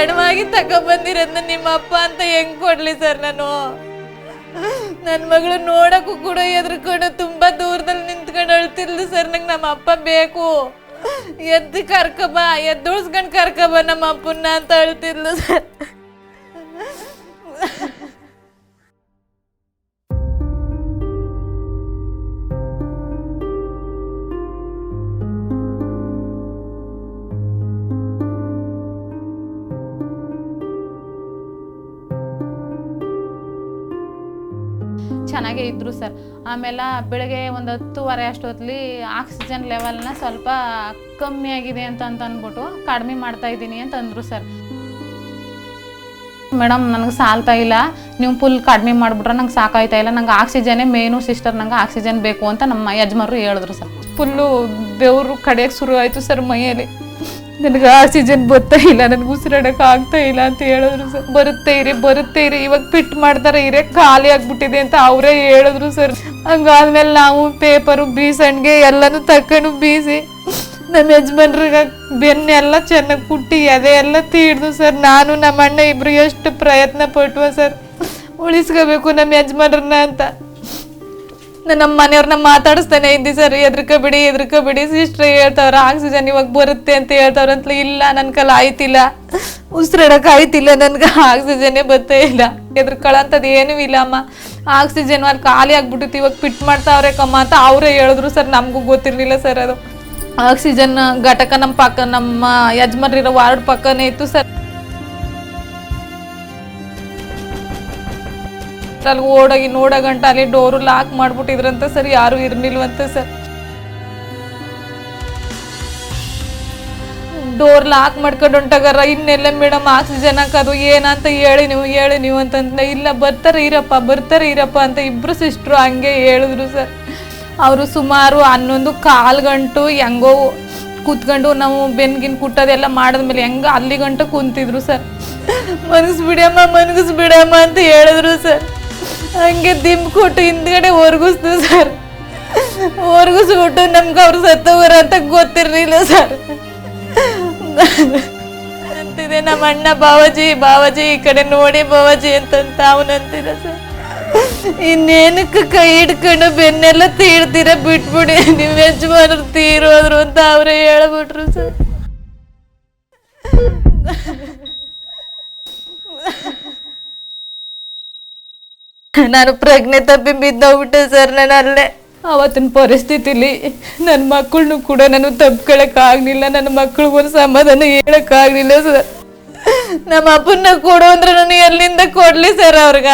ಎಡವಾಗಿ ತಗೊಂಡ್ಬಂದಿರೋದ್ನ ನಿಮ್ಮ ಅಪ್ಪ ಅಂತ ಹೆಂಗ್ ಕೊಡ್ಲಿ ಸರ್? ನಾನು ನನ್ನ ಮಗಳು ನೋಡಕ್ಕೂ ಕೂಡ ಎದ್ರುಕೊಂಡು ತುಂಬಾ ದೂರದಲ್ಲಿ ನಿಂತ್ಕೊಂಡು ಅಳ್ತಿರ್ಲಿ ಸರ್. ನಂಗೆ ನಮ್ಮ ಅಪ್ಪ ಬೇಕು, ಎದ್ದು ಕರ್ಕಬ, ಎದ್ದೊಳ್ಸ್ಕೊಂಡು ಕರ್ಕಬ ನಮ್ಮ ಅಪ್ಪನ್ನ ಅಂತ ಅಳ್ತಿರ್ಲು ಸರ್. ಚೆನ್ನಾಗೇ ಇದ್ರು ಸರ್. ಆಮೇಲೆ ಬೆಳಗ್ಗೆ ಒಂದು 10:15 ಅಷ್ಟೊತ್ತಲ್ಲಿ ಆಕ್ಸಿಜನ್ ಲೆವೆಲ್ನ ಸ್ವಲ್ಪ ಕಮ್ಮಿ ಆಗಿದೆ ಅಂತ ಅಂದ್ಬಿಟ್ಟು ಕಡಿಮೆ ಮಾಡ್ತಾ ಇದ್ದೀನಿ ಅಂತ ಅಂದರು ಸರ್. ಮೇಡಮ್ ನನಗೆ ಸಾಲ್ತಾ ಇಲ್ಲ, ನೀವು ಫುಲ್ ಕಡಿಮೆ ಮಾಡಿಬಿಟ್ರೆ ನಂಗೆ ಸಾಕಾಯ್ತಾ ಇಲ್ಲ, ನಂಗೆ ಆಕ್ಸಿಜನ್ನೇ ಮೇನು ಸಿಸ್ಟರ್, ನಂಗೆ ಆಕ್ಸಿಜನ್ ಬೇಕು ಅಂತ ನಮ್ಮ ಯಜಮಾನರು ಹೇಳಿದ್ರು ಸರ್. ಫುಲ್ಲು ಬೆವರು ಕಡಿಯೋಕ್ಕೆ ಶುರು ಆಯಿತು ಸರ್ ಮೈಯಲ್ಲಿ. ನನಗೆ ಆಕ್ಸಿಜನ್ ಬರ್ತಾ ಇಲ್ಲ, ನನಗೆ ಉಸಿರಾಡೋಕೆ ಆಗ್ತಾ ಇಲ್ಲ ಅಂತ ಹೇಳಿದ್ರು ಸರ್. ಬರುತ್ತೆ ಇರಿ ಇವಾಗ ಫಿಟ್ ಮಾಡ್ತಾರೆ ಇರೇ, ಖಾಲಿ ಆಗ್ಬಿಟ್ಟಿದೆ ಅಂತ ಅವರೇ ಹೇಳಿದ್ರು ಸರ್. ಹಂಗಾದ್ಮೇಲೆ ನಾವು ಪೇಪರು ಬೀಸಣ್ಗೆ ಎಲ್ಲನೂ ತಕೊಂಡು ಬೀಸಿ ನಮ್ಮ ಯಜಮಾನ್ರಿಗೆ ಬೆನ್ನೆಲ್ಲ ಚೆನ್ನಾಗಿ ಕುಟ್ಟಿ ಎದೆ ಎಲ್ಲ ತೀಡ್ದು ಸರ್. ನಾನು ನಮ್ಮ ಅಣ್ಣ ಇಬ್ರು ಎಷ್ಟು ಪ್ರಯತ್ನ ಪಟ್ಟುವ ಸರ್ ಉಳಿಸ್ಕೋಬೇಕು ನಮ್ಮ ಯಜಮಾನ್ರನ್ನ ಅಂತ. ನಮ್ಮ ಮನೆಯವ್ರನ್ನ ಮಾತಾಡಿಸ್ತಾನೆ ಇದ್ದಿ ಸರ್, ಎದ್ರಕೋಬಿಡಿ ಸಿಸ್ಟ್ರ್ ಹೇಳ್ತಾವ್ರ ಆಕ್ಸಿಜನ್ ಇವಾಗ ಬರುತ್ತೆ ಅಂತ ಹೇಳ್ತಾವ್ರ ಅಂತ. ಇಲ್ಲ ನನ್ನ ಕೈಲಿ ಆಯ್ತಿಲ್ಲ, ಉಸಿರಾಡಕ್ಕೆ ಆಯ್ತಿಲ್ಲ, ನನ್ಗೆ ಆಕ್ಸಿಜನ್ನೇ ಬರ್ತಾ ಇಲ್ಲ, ಎದ್ರಕೊಳ್ಳೋಂಥದ್ದು ಏನೂ ಇಲ್ಲ ಅಮ್ಮ, ಆಕ್ಸಿಜನ್ ಅಲ್ಲಿ ಖಾಲಿ ಆಗ್ಬಿಟ್ಟಿತ್ತು, ಇವಾಗ ಫಿಟ್ ಮಾಡ್ತಾವ್ರೆ ಕಮ್ಮ ಅಂತ ಅವರೇ ಹೇಳಿದ್ರು ಸರ್. ನಮಗೂ ಗೊತ್ತಿರಲಿಲ್ಲ ಸರ್ ಅದು. ಆಕ್ಸಿಜನ್ ಘಟಕ ನಮ್ಮ ಯಜಮಾನ್ರಿರೋ ವಾರ್ಡ್ ಪಕ್ಕನೇ ಇತ್ತು ಸರ್. ಅಲ್ಲಿ ಓಡೋಗಿ ನೋಡೋ ಗಂಟ ಅಲ್ಲಿ ಡೋರು ಲಾಕ್ ಮಾಡ್ಬಿಟ್ಟಿದ್ರಂತ ಸರ್, ಯಾರು ಇರ್ನಿಲ್ವಂತ ಸರ್. ಡೋರ್ ಲಾಕ್ ಮಾಡ್ಕೊಂಡು ಹೊಂಟಾಗಾರ, ಇನ್ನೆಲ್ಲ ಮೇಡಮ್ ಆಕ್ಸಿಜನ್ ಹಾಕೋದು ಏನಂತ ಹೇಳಿ ನೀವು ಅಂತಂದ. ಇಲ್ಲ ಬರ್ತಾರೆ ಇರಪ್ಪ ಅಂತ ಇಬ್ರು ಸಿಸ್ಟ್ರು ಹಂಗೆ ಹೇಳಿದ್ರು ಸರ್. ಅವರು ಸುಮಾರು 11 ಗಂಟು ಹೆಂಗೋ ಕೂತ್ಕೊಂಡು ನಾವು ಬೆನ್ಗಿನ್ ಕುಟ್ಟೋದೆಲ್ಲ ಮಾಡಿದ್ಮೇಲೆ ಹೆಂಗ ಅಲ್ಲಿ ಗಂಟು ಕುಂತಿದ್ರು ಸರ್. ಮನಗಿಸ್ಬಿಡಮ್ಮ ಅಂತ ಹೇಳಿದ್ರು ಸರ್. ಹಂಗೆ ದಿಮ್ ಕೊಟ್ಟು ಹಿಂದ್ಗಡೆ ಒರ್ಗಿಸ್ದು ಸರ್. ಒರ್ಗಿಸ್ಬಿಟ್ಟು ನಮ್ಗೆ ಅವ್ರು ಸತ್ತೋಗ್ರ ಅಂತ ಗೊತ್ತಿರ್ಲಿಲ್ಲ ಸರ್. ಅಂತಿದೆ ನಮ್ಮ ಅಣ್ಣ, ಬಾವಾಜಿ ಈ ಕಡೆ ನೋಡಿ ಬಾವಾಜಿ ಅಂತಂತ ಅವನಂತಿದ ಸರ್. ಇನ್ನೇನಕ್ಕೆ ಕೈ ಹಿಡ್ಕೊಂಡು ಬೆನ್ನೆಲ್ಲ ತೀಡ್ತೀರ ಬಿಟ್ಬಿಡಿ, ನೀವು ಯಜಮಾನರು ತೀರೋದ್ರು ಅಂತ ಅವರೇ ಹೇಳ್ಬಿಟ್ರು ಸರ್. ನಾನು ಪ್ರಜ್ಞೆ ತಪ್ಪಿ ಬಿದ್ದೋಗ್ಬಿಟ್ಟೆ ಸರ್. ನಾನು ಅಲ್ಲೇ ಅವತ್ತಿನ ಪರಿಸ್ಥಿತಿಲಿ ನನ್ನ ಮಕ್ಕಳನ್ನು ಕೂಡ ನಾನು ತಪ್ಕೊಳಕ್ಕಾಗಲಿಲ್ಲ, ನನ್ನ ಮಕ್ಳಿಗೊಂದು ಸಮಾಧಾನ ಹೇಳಕ್ಕಾಗಲಿಲ್ಲ ಸರ್. ನಮ್ಮ ಅಪ್ಪನ್ನ ಕೊಡು ಅಂದ್ರೆ ನಾನು ಎಲ್ಲಿಂದ ಕೊಡ್ಲಿ ಸರ್ ಅವ್ರಿಗ?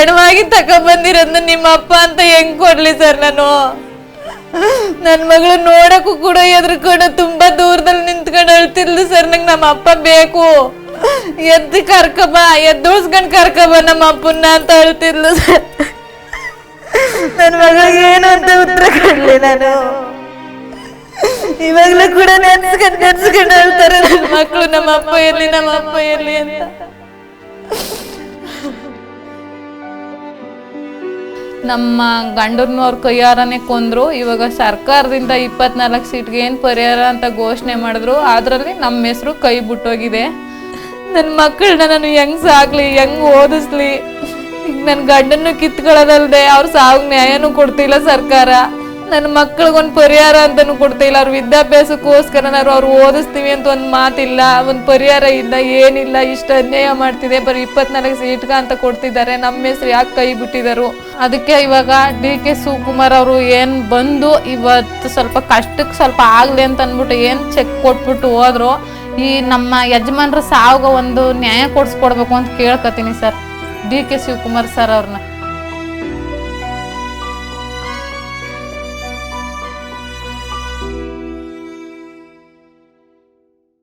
ಎಡವಾಗಿ ತಗೊಂಡ್ಬಂದಿರೋದ್ನ ನಿಮ್ಮ ಅಪ್ಪ ಅಂತ ಹೆಂಗ್ ಕೊಡ್ಲಿ ಸರ್? ನಾನು ನನ್ನ ಮಗಳು ನೋಡಕ್ಕೂ ಕೂಡ ಎದ್ರುಕೊಂಡು ತುಂಬಾ ದೂರದಲ್ಲಿ ನಿಂತ್ಕೊಂಡು ಅಳ್ತಿರ್ಲಿ ಸರ್. ನಂಗೆ ನಮ್ಮ ಅಪ್ಪ ಬೇಕು, ಎದ್ದು ಕರ್ಕಬ, ಎದ್ದೊಳ್ಸ್ಕೊಂಡು ಕರ್ಕಬ ನಮ್ಮ ಅಪ್ಪನ್ನ ಅಂತ ಅಳ್ತಿರ್ಲು ಸರ್. ನನ್ನ ಮಗಳಿಗೆ ಏನು ಅಂತ ಉತ್ತರ ಕೊಡ್ಲಿ ನಾನು? ಇವಾಗ್ಲೂ ಕೂಡ ನೆನ್ಸ್ಕೊಂಡು ಹೇಳ್ತಾರೆ ನನ್ನ ಮಕ್ಕಳು, ನಮ್ಮ ಅಪ್ಪ ಎಲ್ಲಿ ಅಂತ. ನಮ್ಮ ಗಂಡರ್ನು ಅವ್ರ ಕೈಯಾರನೇ ಕೊಂದ್ರು. ಇವಾಗ ಸರ್ಕಾರದಿಂದ 24 ಸೀಟ್ಗೆ ಏನು ಪರಿಹಾರ ಅಂತ ಘೋಷಣೆ ಮಾಡಿದ್ರು, ಅದರಲ್ಲಿ ನಮ್ಮ ಹೆಸರು ಕೈ ಬಿಟ್ಟೋಗಿದೆ. ನನ್ನ ಮಕ್ಕಳನ್ನ ನಾನು ಹೆಂಗ್ ಸಾಕ್ಲಿ, ಹೆಂಗ್ ಓದಿಸ್ಲಿ? ಈಗ ನನ್ನ ಗಂಡನ್ನು ಕಿತ್ಕೊಳ್ಳೋದಲ್ದೆ ಅವ್ರ ಸಾವಿಗೆ ನ್ಯಾಯನೂ ಕೊಡ್ತಿಲ್ಲ ಸರ್ಕಾರ. ನನ್ನ ಮಕ್ಳಿಗೊಂದು ಪರಿಹಾರ ಅಂತನೂ ಕೊಡ್ತಿಲ್ಲ. ಅವ್ರ ವಿದ್ಯಾಭ್ಯಾಸಕ್ಕೋಸ್ಕರನಾದ್ರು ಅವ್ರು ಓದಿಸ್ತೀವಿ ಅಂತ ಒಂದು ಮಾತಿಲ್ಲ, ಒಂದು ಪರಿಹಾರ ಇಲ್ಲ, ಏನಿಲ್ಲ. ಇಷ್ಟು ಅನ್ಯಾಯ ಮಾಡ್ತಿದೆ. ಬರೀ 24 ಸೀಟ್ಗ ಅಂತ ಕೊಡ್ತಿದ್ದಾರೆ, ನಮ್ಮ ಹೆಸರು ಯಾಕೆ ಕೈ ಬಿಟ್ಟಿದರು? ಅದಕ್ಕೆ ಇವಾಗ ಶಿವಕುಮಾರ್ ಅವರು ಏನು ಬಂದು ಇವತ್ತು ಸ್ವಲ್ಪ ಕಷ್ಟಕ್ಕೆ ಸ್ವಲ್ಪ ಆಗಲಿ ಅಂತ ಅಂದ್ಬಿಟ್ಟು ಏನು ಚೆಕ್ ಕೊಟ್ಬಿಟ್ಟು ಹೋದ್ರು. ಈ ನಮ್ಮ ಯಜಮಾನ್ರ ಸಾವ್ಗ ಒಂದು ನ್ಯಾಯ ಕೊಡಿಸ್ಕೊಡ್ಬೇಕು ಅಂತ ಕೇಳ್ಕೊತೀನಿ ಸರ್, ಶಿವಕುಮಾರ್ ಸರ್ ಅವ್ರನ್ನ.